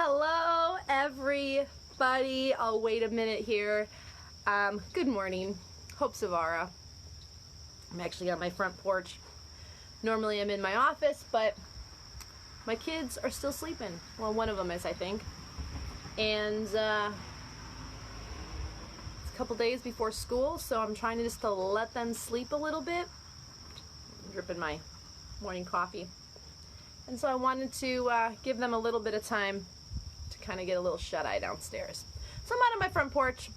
Hello, everybody. I'll wait a minute here. Good morning. Hope Savara. I'm actually on my front porch. Normally I'm in my office, but my kids are still sleeping. Well, one of them is, I think. And it's a couple days before school, so I'm trying to just let them sleep a little bit. I'm dripping my morning coffee. And so I wanted to give them a little bit of time to kind of get a little shut-eye downstairs. So I'm out on my front porch,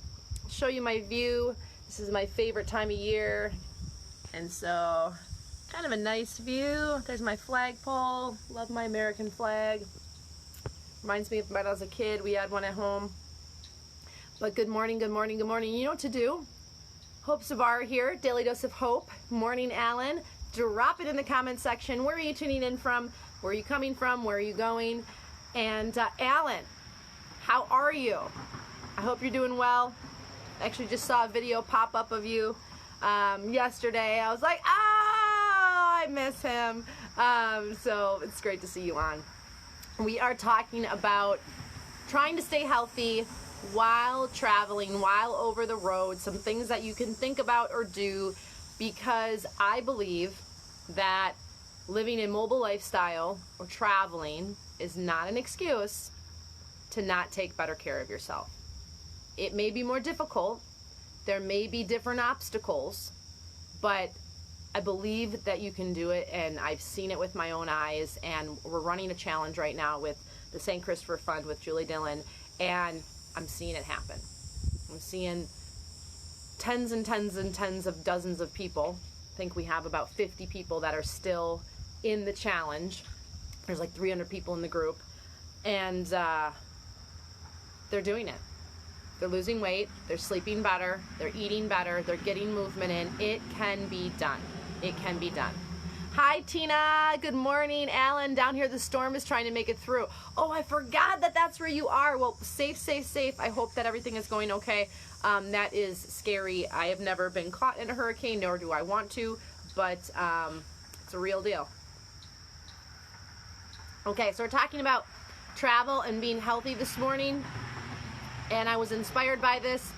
show you my view. This is my favorite time of year. And so, kind of a nice view. There's my flagpole. Love my American flag. Reminds me of when I was a kid. We had one at home. But good morning, good morning, good morning. You know what to do. Hope Savara here, Daily Dose of Hope. Morning, Alan. Drop it in the comment section. Where are you tuning in from? Where are you coming from? Where are you going? And Alan, how are you? I hope you're doing well. I actually just saw a video pop up of you yesterday. I was like, I miss him. So it's great to see you on. We are talking about trying to stay healthy while traveling, while over the road, some things that you can think about or do, because I believe that living a mobile lifestyle or traveling is not an excuse to not take better care of yourself. It may be more difficult. There may be different obstacles, but I believe that you can do it, and I've seen it with my own eyes, and we're running a challenge right now with the St. Christopher Fund with Julie Dillon, and I'm seeing it happen. I'm seeing tens and tens and tens of dozens of people. I think we have about 50 people that are still in the challenge. There's like 300 people in the group, and they're doing it. They're losing weight, they're sleeping better, they're eating better, they're getting movement in. It can be done. It can be done. Hi, Tina. Good morning. Alan, down here the storm is trying to make it through. Oh, I forgot that that's where you are. Well, safe, safe, safe. I hope that everything is going okay. That is scary. I have never been caught in a hurricane, nor do I want to, but it's a real deal. Okay, so we're talking about travel and being healthy this morning, and I was inspired by this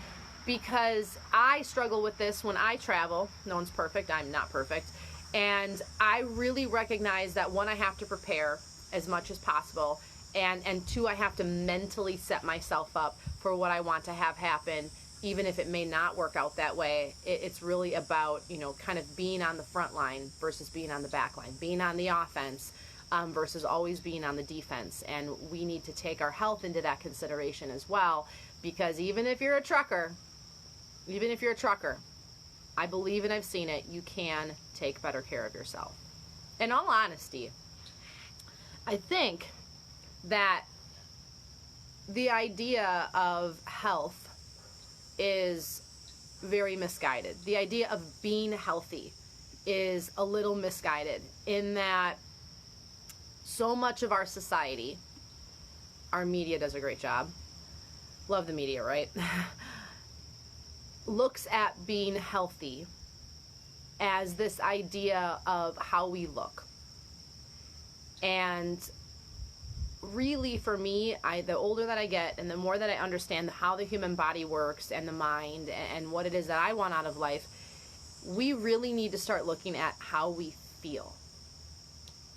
because I struggle with this when I travel. No one's perfect. I'm not perfect. And I really recognize that, one, I have to prepare as much as possible, and two, I have to mentally set myself up for what I want to have happen, even if it may not work out that way. It's really about, kind of being on the front line versus being on the back line, being on the offense versus always being on the defense. And we need to take our health into that consideration as well, because even if you're a trucker, I believe, and I've seen it, you can take better care of yourself. In all honesty, I think that the idea of health is very misguided. The idea of being healthy is a little misguided in that so much of our society, our media does a great job. Love the media, right? Looks at being healthy as this idea of how we look. And really, for me, the older that I get and the more that I understand how the human body works and the mind and what it is that I want out of life, we really need to start looking at how we feel.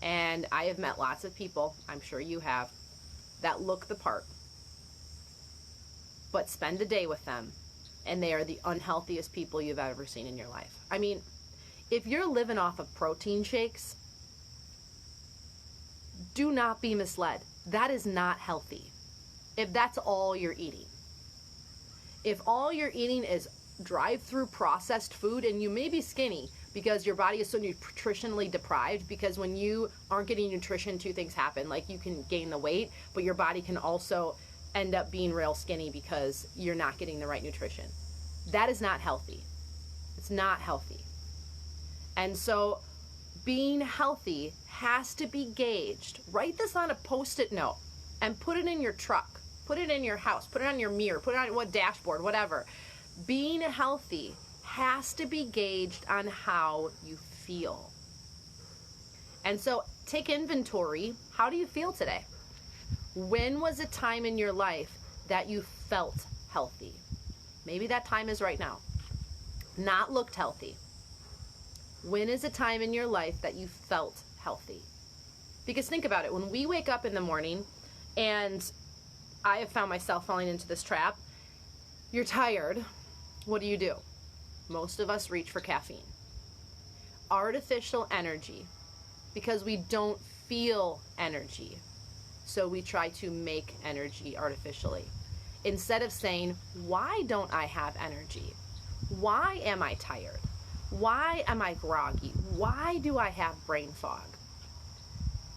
And I have met lots of people, I'm sure you have, that look the part. But spend a day with them, and they are the unhealthiest people you've ever seen in your life. I mean, if you're living off of protein shakes, do not be misled. That is not healthy. If that's all you're eating. If all you're eating is drive-through processed food, and you may be skinny because your body is so nutritionally deprived, because when you aren't getting nutrition, two things happen. Like, you can gain the weight, but your body can also end up being real skinny because you're not getting the right nutrition. That is not healthy. It's not healthy. And so being healthy has to be gauged. Write this on a Post-it note and put it in your truck. Put it in your house. Put it on your mirror. Put it on what dashboard, whatever. Being healthy has to be gauged on how you feel. And so take inventory. How do you feel today? When was a time in your life that you felt healthy? Maybe that time is right now. Not looked healthy. When is a time in your life that you felt healthy? Because think about it. When we wake up in the morning, and I have found myself falling into this trap, you're tired. What do? Most of us reach for caffeine. Artificial energy, because we don't feel energy. So we try to make energy artificially. Instead of saying, why don't I have energy? Why am I tired? Why am I groggy? Why do I have brain fog?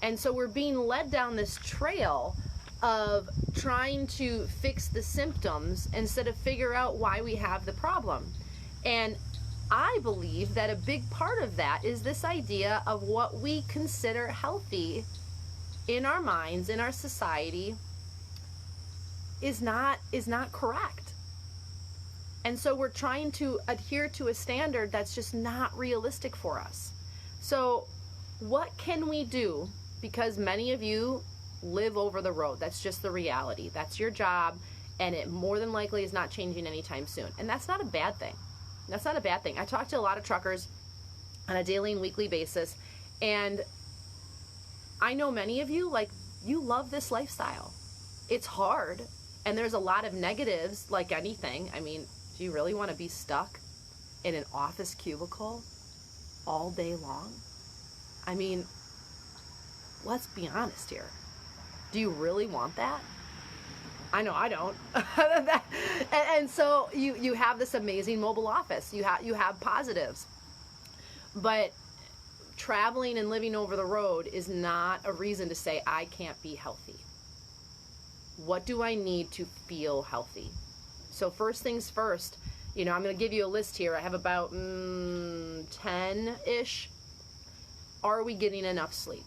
And so we're being led down this trail of trying to fix the symptoms instead of figure out why we have the problem. And I believe that a big part of that is this idea of what we consider healthy in our minds, in our society, is not correct. And so we're trying to adhere to a standard that's just not realistic for us. So what can we do? Because many of you live over the road. That's just the reality. That's your job, and it more than likely is not changing anytime soon. And that's not a bad thing. That's not a bad thing. I talk to a lot of truckers on a daily and weekly basis, and I know many of you, like, you love this lifestyle. It's hard, and there's a lot of negatives, like anything. I mean, do you really want to be stuck in an office cubicle all day long? I mean, let's be honest here. Do you really want that? I know I don't. and so you have this amazing mobile office. You have positives. But traveling and living over the road is not a reason to say I can't be healthy. What do I need to feel healthy? So first things first, I'm going to give you a list here. I have about 10-ish. Are we getting enough sleep?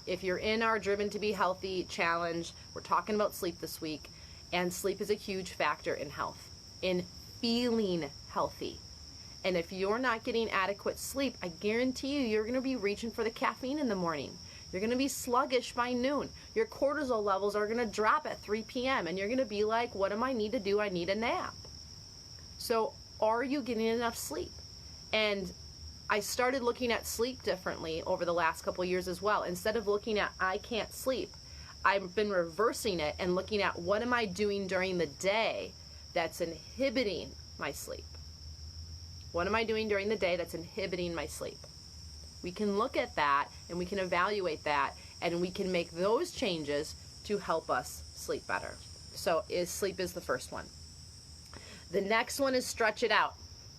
If you're in our Driven to Be Healthy challenge, we're talking about sleep this week, and sleep is a huge factor in health, in feeling healthy. And if you're not getting adequate sleep, I guarantee you're going to be reaching for the caffeine in the morning. You're going to be sluggish by noon. Your cortisol levels are going to drop at 3 p.m. and you're going to be like, what do I need to do? I need a nap. So are you getting enough sleep? And I started looking at sleep differently over the last couple of years as well. Instead of looking at I can't sleep, I've been reversing it and looking at what am I doing during the day that's inhibiting my sleep? What am I doing during the day that's inhibiting my sleep? We can look at that and we can evaluate that and we can make those changes to help us sleep better. So sleep is the first one. The next one is stretch it out,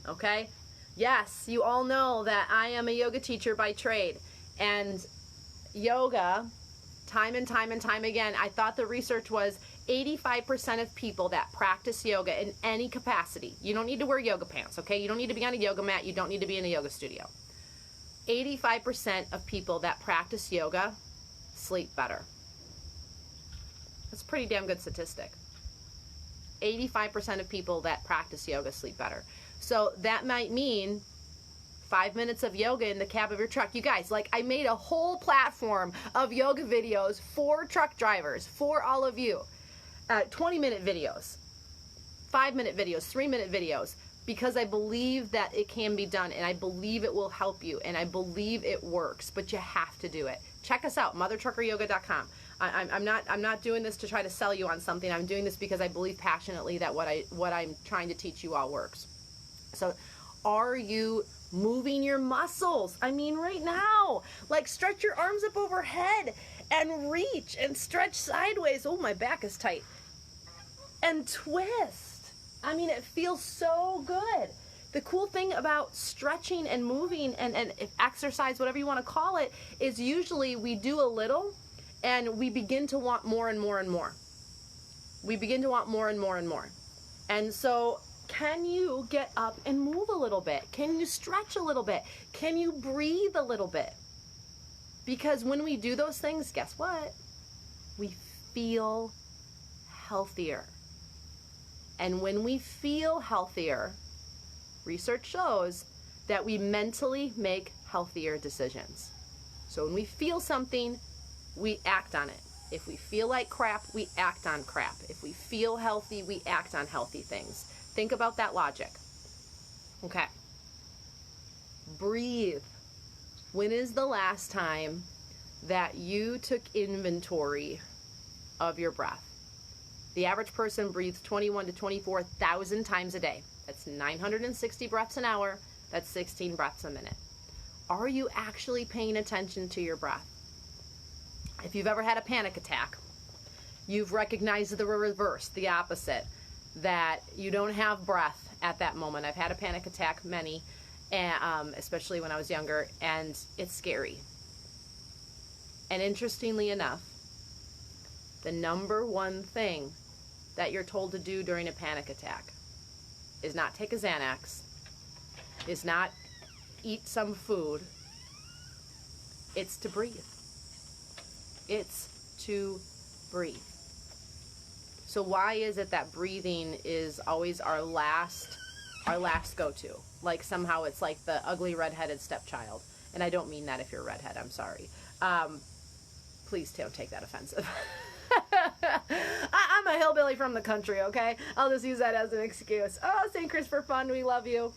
okay? Yes, you all know that I am a yoga teacher by trade, and yoga, time and time and time again, I thought the research was 85% of people that practice yoga in any capacity, you don't need to wear yoga pants, okay? You don't need to be on a yoga mat, you don't need to be in a yoga studio. 85% of people that practice yoga sleep better. That's a pretty damn good statistic. 85% of people that practice yoga sleep better. So that might mean 5 minutes of yoga in the cab of your truck. You guys, like, I made a whole platform of yoga videos for truck drivers, for all of you. 20-minute videos, 5-minute videos, 3-minute videos, because I believe that it can be done, and I believe it will help you, and I believe it works, but you have to do it. Check us out, mothertruckeryoga.com. I'm not doing this to try to sell you on something. I'm doing this because I believe passionately that what I'm trying to teach you all works. So are you moving your muscles? I mean, right now, like, stretch your arms up overhead and reach and stretch sideways. Oh, my back is tight. And twist. I mean, it feels so good. The cool thing about stretching and moving and exercise, whatever you want to call it, is usually we do a little and we begin to want more and more and more. We begin to want more and more and more. And so can you get up and move a little bit? Can you stretch a little bit? Can you breathe a little bit? Because when we do those things, guess what? We feel healthier. And when we feel healthier, research shows that we mentally make healthier decisions. So when we feel something, we act on it. If we feel like crap, we act on crap. If we feel healthy, we act on healthy things. Think about that logic. Okay. Breathe. When is the last time that you took inventory of your breath? The average person breathes 21 to 24,000 times a day. That's 960 breaths an hour. That's 16 breaths a minute. Are you actually paying attention to your breath? If you've ever had a panic attack, you've recognized the reverse, the opposite, that you don't have breath at that moment. I've had a panic attack, many, especially when I was younger, and it's scary. And interestingly enough, the number one thing that you're told to do during a panic attack is not take a Xanax, is not eat some food. It's to breathe. It's to breathe. So why is it that breathing is always our last go-to? Like somehow it's like the ugly redheaded stepchild. And I don't mean that if you're a redhead, I'm sorry. Please don't take that offensive. I'm a hillbilly from the country, okay? I'll just use that as an excuse. Oh, St. Christopher Fund, we love you.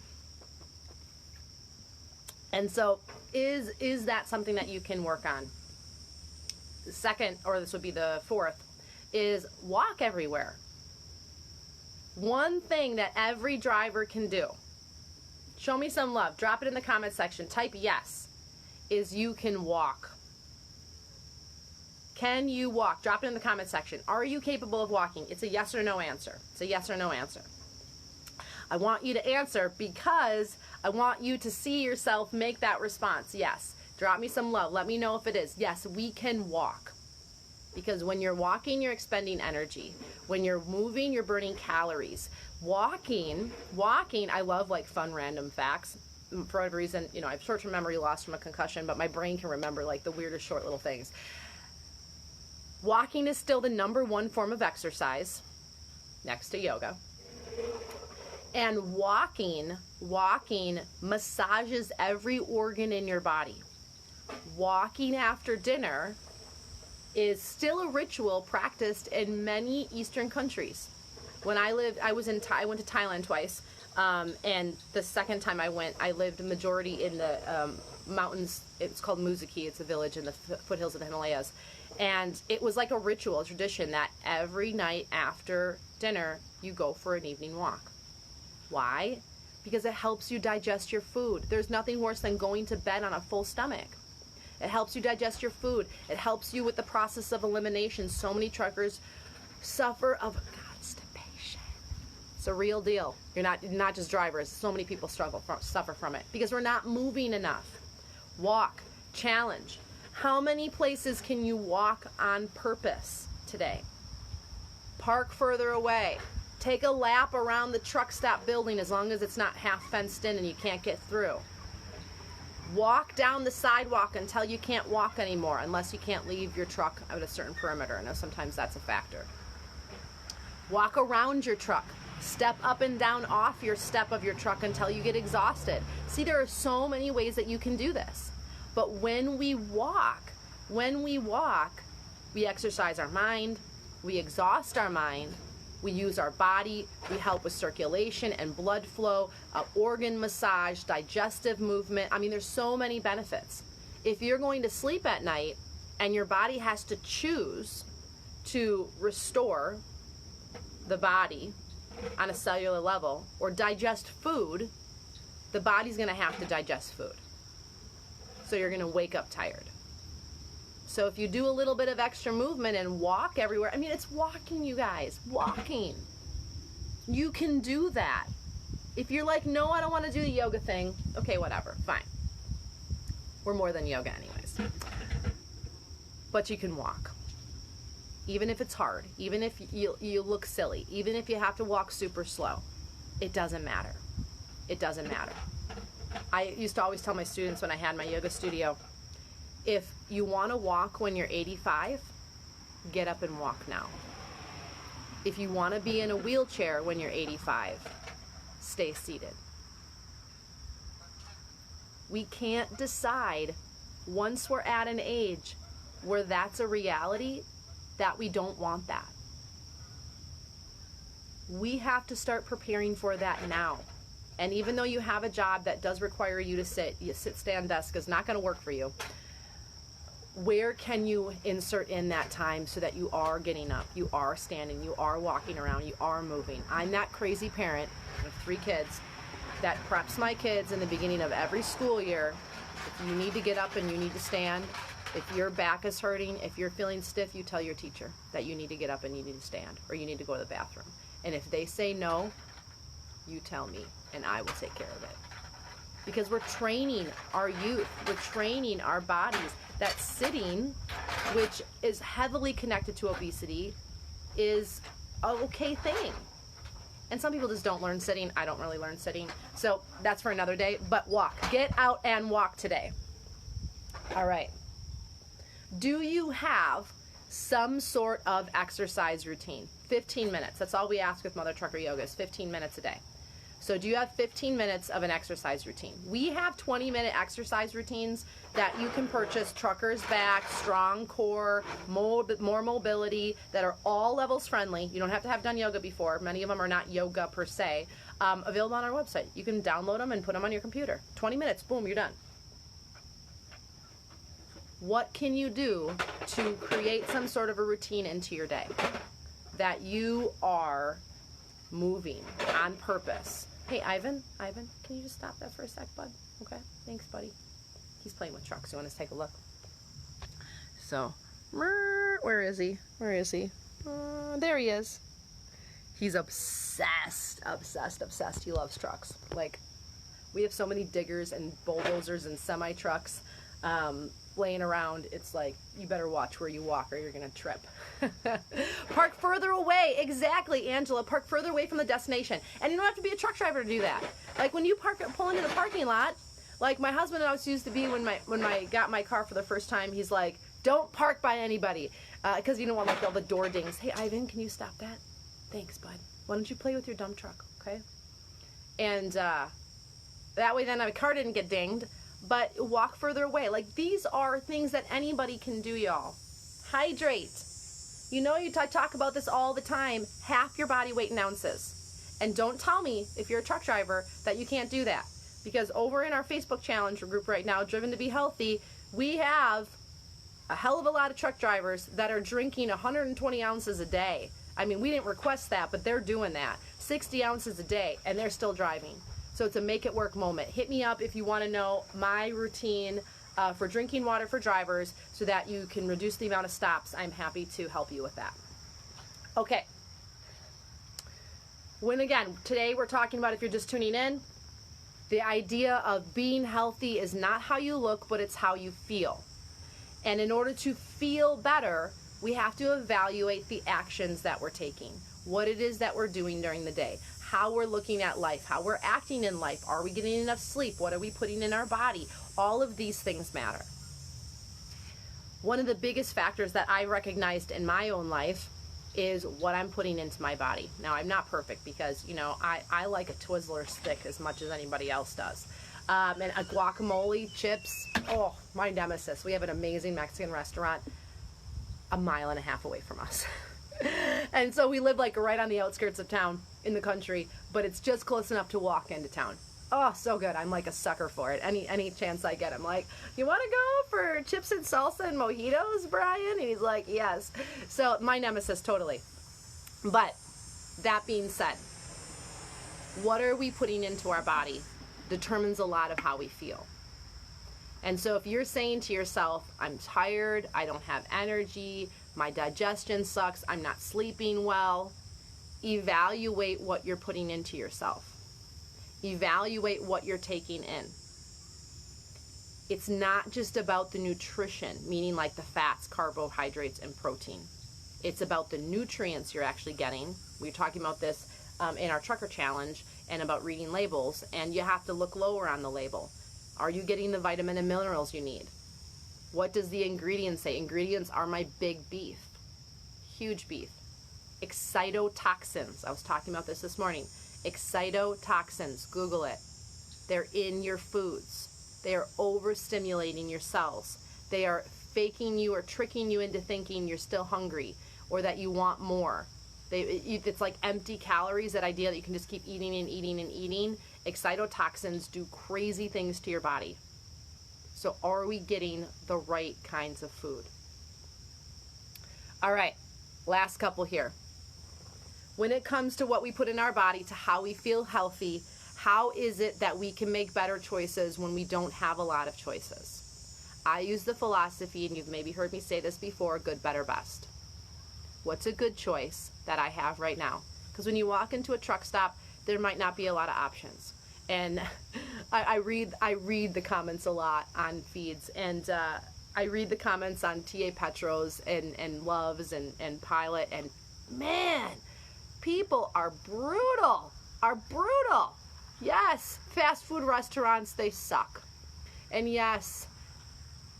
And so is that something that you can work on? The second, or this would be the fourth, is walk everywhere. One thing that every driver can do, show me some love, drop it in the comment section, type yes, is you can walk. Can you walk? Drop it in the comment section. Are you capable of walking? It's a yes or no answer. It's a yes or no answer. I want you to answer because I want you to see yourself make that response. Yes. Drop me some love. Let me know if it is. Yes, we can walk. Because when you're walking, you're expending energy. When you're moving, you're burning calories. Walking, I love like fun random facts. For whatever reason, I have short-term memory loss from a concussion, but my brain can remember like the weirdest short little things. Walking is still the number one form of exercise next to yoga. And walking massages every organ in your body. Walking after dinner is still a ritual practiced in many Eastern countries. When I went to Thailand twice, and the second time I went, I lived majority in the mountains. It's called Muzaki. It's a village in the foothills of the Himalayas. And it was like a ritual, a tradition that every night after dinner, you go for an evening walk. Why? Because it helps you digest your food. There's nothing worse than going to bed on a full stomach. It helps you digest your food. It helps you with the process of elimination. So many truckers suffer of constipation. It's a real deal. You're not just drivers. So many people suffer from it because we're not moving enough. Walk. Challenge. How many places can you walk on purpose today? Park further away. Take a lap around the truck stop building as long as it's not half fenced in and you can't get through. Walk down the sidewalk until you can't walk anymore, unless you can't leave your truck at a certain perimeter. I know sometimes that's a factor. Walk around your truck. Step up and down off your step of your truck until you get exhausted. See, there are so many ways that you can do this. But when we walk, we exercise our mind, we exhaust our mind, we use our body, we help with circulation and blood flow, organ massage, digestive movement. I mean, there's so many benefits. If you're going to sleep at night and your body has to choose to restore the body on a cellular level or digest food, the body's going to have to digest food. So you're going to wake up tired. So if you do a little bit of extra movement and walk everywhere, I mean, it's walking, you guys, walking. You can do that. If you're like, no, I don't want to do the yoga thing, okay, whatever, fine. We're more than yoga anyways. But you can walk. Even if it's hard, even if you look silly, even if you have to walk super slow, it doesn't matter. It doesn't matter. I used to always tell my students when I had my yoga studio, if you want to walk when you're 85, get up and walk now. If you want to be in a wheelchair when you're 85, stay seated. We can't decide once we're at an age where that's a reality that we don't want that. We have to start preparing for that now. And even though you have a job that does require you to sit, stand, desk is not going to work for you. Where can you insert in that time so that you are getting up, you are standing, you are walking around, you are moving? I'm that crazy parent with 3 kids that preps my kids in the beginning of every school year. If you need to get up and you need to stand, if your back is hurting, if you're feeling stiff, you tell your teacher that you need to get up and you need to stand, or you need to go to the bathroom. And if they say no, you tell me and I will take care of it. Because we're training our youth, we're training our bodies that sitting, which is heavily connected to obesity, is an okay thing. And some people just don't learn sitting. I don't really learn sitting. So that's for another day, but walk. Get out and walk today. All right. Do you have some sort of exercise routine? 15 minutes. That's all we ask with Mother Trucker Yoga is 15 minutes a day. So do you have 15 minutes of an exercise routine? We have 20-minute exercise routines that you can purchase, Trucker's Back, Strong Core, More Mobility, that are all levels friendly. You don't have to have done yoga before. Many of them are not yoga per se. Available on our website. You can download them and put them on your computer. 20 minutes, boom, you're done. What can you do to create some sort of a routine into your day that you are moving on purpose? Hey, Ivan, can you just stop that for a sec, bud? Okay, thanks, buddy. He's playing with trucks. You want us to take a look? So, where is he? Where is he? There he is. He's obsessed. He loves trucks. Like, we have so many diggers and bulldozers and semi-trucks laying around. It's like, you better watch where you walk or you're gonna trip. Park further away. Exactly, Angela. Park further away from the destination. And you don't have to be a truck driver to do that. Like when you pull into the parking lot, like my husband and I used to be when I got my car for the first time, he's like, don't park by anybody. Because you don't want like all the door dings. Hey, Ivan, can you stop that? Thanks, bud. Why don't you play with your dump truck, okay? And that way then my car didn't get dinged. But walk further away. Like, these are things that anybody can do, y'all. Hydrate. You know, I talk about this all the time. Half your body weight in ounces. And don't tell me, if you're a truck driver, that you can't do that. Because over in our Facebook challenge group right now, Driven to Be Healthy, we have a hell of a lot of truck drivers that are drinking 120 ounces a day. I mean, we didn't request that, but they're doing that. 60 ounces a day, and they're still driving. So it's a make it work moment. Hit me up if you want to know my routine for drinking water for drivers so that you can reduce the amount of stops. I'm happy to help you with that. Okay. Today we're talking about, if you're just tuning in, the idea of being healthy is not how you look, but it's how you feel. And in order to feel better, we have to evaluate the actions that we're taking, what it is that we're doing during the day, how we're looking at life, how we're acting in life. Are we getting enough sleep? What are we putting in our body? All of these things matter. One of the biggest factors that I recognized in my own life is what I'm putting into my body. Now, I'm not perfect because, you know, I like a Twizzler stick as much as anybody else does. And a guacamole, chips, oh, my nemesis. We have an amazing Mexican restaurant a mile and a half away from us. And so we live like right on the outskirts of town in the country, but it's just close enough to walk into town. Oh, so good. I'm like a sucker for it. Any chance I get, I'm like, you want to go for chips and salsa and mojitos, Brian? And he's like, yes. So my nemesis, totally. But that being said, what are we putting into our body determines a lot of how we feel. And so if you're saying to yourself, I'm tired, I don't have energy, my digestion sucks, I'm not sleeping well, evaluate what you're putting into yourself. Evaluate what you're taking in. It's not just about the nutrition, meaning like the fats, carbohydrates, and protein. It's about the nutrients you're actually getting. We were talking about this in our Trucker Challenge and about reading labels, and you have to look lower on the label. Are you getting the vitamin and minerals you need? What does the ingredients say? Ingredients are my big beef, huge beef. Excitotoxins. I was talking about this morning. Excitotoxins, Google it. They're in your foods. They are overstimulating your cells. They are faking you or tricking you into thinking you're still hungry or that you want more. It's like empty calories, that idea that you can just keep eating and eating and eating. Excitotoxins do crazy things to your body. So are we getting the right kinds of food? All right, last couple here. When it comes to what we put in our body, to how we feel healthy, how is it that we can make better choices when we don't have a lot of choices? I use the philosophy, and you've maybe heard me say this before, good, better, best. What's a good choice that I have right now? Because when you walk into a truck stop, there might not be a lot of options. And I read the comments a lot on feeds, and I read the comments on TA Petros and Loves and Pilot, and man, people are brutal. Yes, fast food restaurants, they suck. And yes,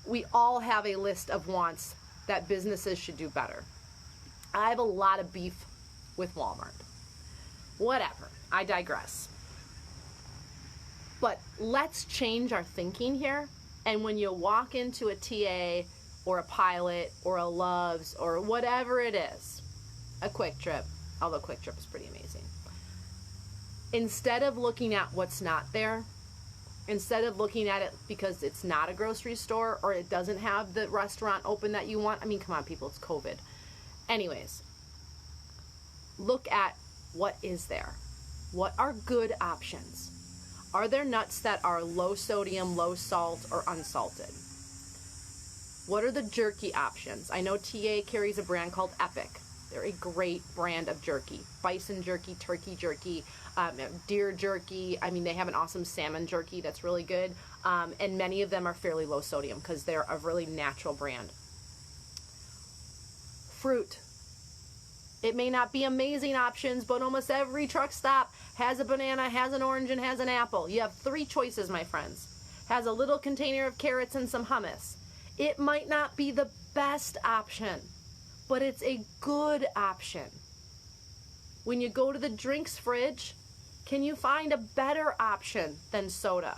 we all have a list of wants that businesses should do better. I have a lot of beef with Walmart. Whatever, I digress. But let's change our thinking here. And when you walk into a TA or a Pilot or a Love's or whatever it is, a Quick Trip, although Quick Trip is pretty amazing, instead of looking at what's not there, instead of looking at it because it's not a grocery store or it doesn't have the restaurant open that you want, I mean, come on, people, it's COVID. Anyways, look at what is there. What are good options? Are there nuts that are low sodium, low salt, or unsalted? What are the jerky options? I know TA carries a brand called Epic. They're a great brand of jerky. Bison jerky, turkey jerky, deer jerky. I mean, they have an awesome salmon jerky that's really good. And many of them are fairly low sodium because they're a really natural brand. Fruit. It may not be amazing options, but almost every truck stop has a banana, has an orange, and has an apple. You have 3 choices, my friends. Has a little container of carrots and some hummus. It might not be the best option, but it's a good option. When you go to the drinks fridge, can you find a better option than soda?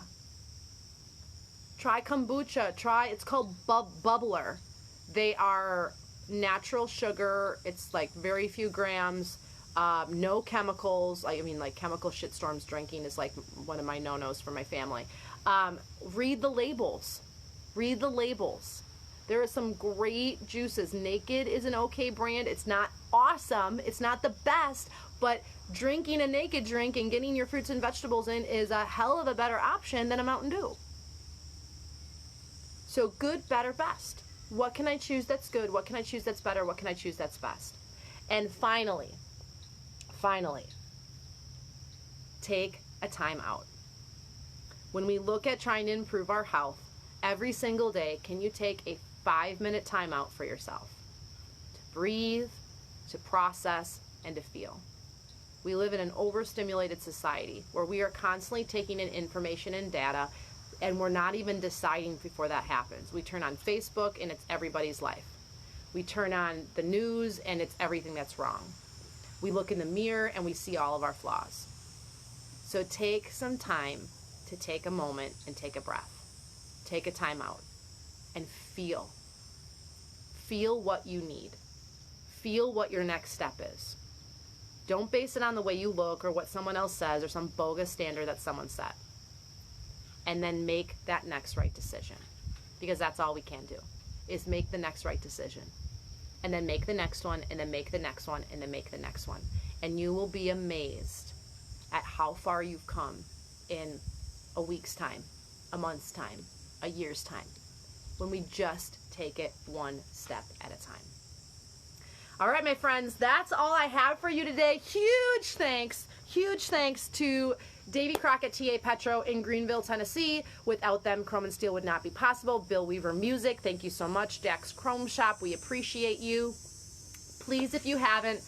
Try kombucha. It's called Bubbler. They are natural sugar. It's like very few grams, no chemicals. I mean, like chemical shitstorms drinking is like one of my no-nos for my family. Read the labels. Read the labels. There are some great juices. Naked is an okay brand. It's not awesome. It's not the best, but drinking a Naked drink and getting your fruits and vegetables in is a hell of a better option than a Mountain Dew. So good, better, best. What can I choose that's good? What can I choose that's better? What can I choose that's best? And finally, take a time out. When we look at trying to improve our health, every single day, can you take a 5-minute time out for yourself? To breathe, to process, and to feel. We live in an overstimulated society where we are constantly taking in information and data, and we're not even deciding before that happens. We turn on Facebook and it's everybody's life. We turn on the news and it's everything that's wrong. We look in the mirror and we see all of our flaws. So take some time to take a moment and take a breath. Take a time out and feel. Feel what you need. Feel what your next step is. Don't base it on the way you look or what someone else says or some bogus standard that someone set. And then make that next right decision. Because that's all we can do, is make the next right decision. And then make the next one, and then make the next one, and then make the next one. And you will be amazed at how far you've come in a week's time, a month's time, a year's time, when we just take it one step at a time. All right, my friends, that's all I have for you today. Huge thanks to Davy Crockett, TA Petro in Greenville, Tennessee. Without them, Chrome and Steel would not be possible. Bill Weaver Music, thank you so much. Jack's Chrome Shop, we appreciate you. Please, if you haven't,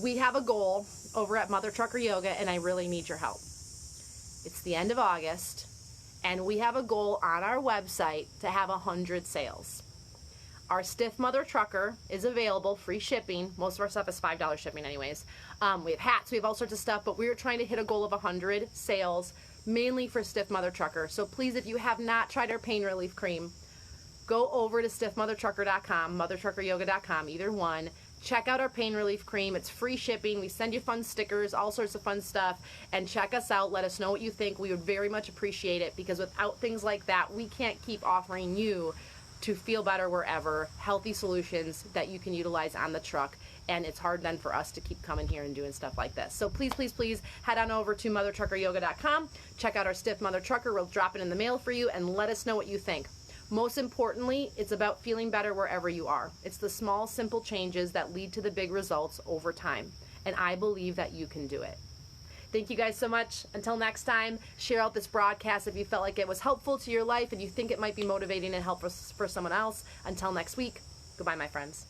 we have a goal over at Mother Trucker Yoga, and I really need your help. It's the end of August, and we have a goal on our website to have 100 sales. Our Stiff Mother Trucker is available, free shipping. Most of our stuff is $5 shipping anyways. We have hats, we have all sorts of stuff, but we're trying to hit a goal of 100 sales, mainly for Stiff Mother Trucker. So please, if you have not tried our pain relief cream, go over to stiffmothertrucker.com, mothertruckeryoga.com, either one. Check out our pain relief cream. It's free shipping. We send you fun stickers, all sorts of fun stuff. And check us out. Let us know what you think. We would very much appreciate it, because without things like that, we can't keep offering you to feel better wherever, healthy solutions that you can utilize on the truck. And it's hard then for us to keep coming here and doing stuff like this. So please, please, please head on over to mothertruckeryoga.com. Check out our Stiff Mother Trucker. We'll drop it in the mail for you, and let us know what you think. Most importantly, it's about feeling better wherever you are. It's the small, simple changes that lead to the big results over time. And I believe that you can do it. Thank you guys so much. Until next time, share out this broadcast if you felt like it was helpful to your life and you think it might be motivating and helpful for someone else. Until next week, goodbye, my friends.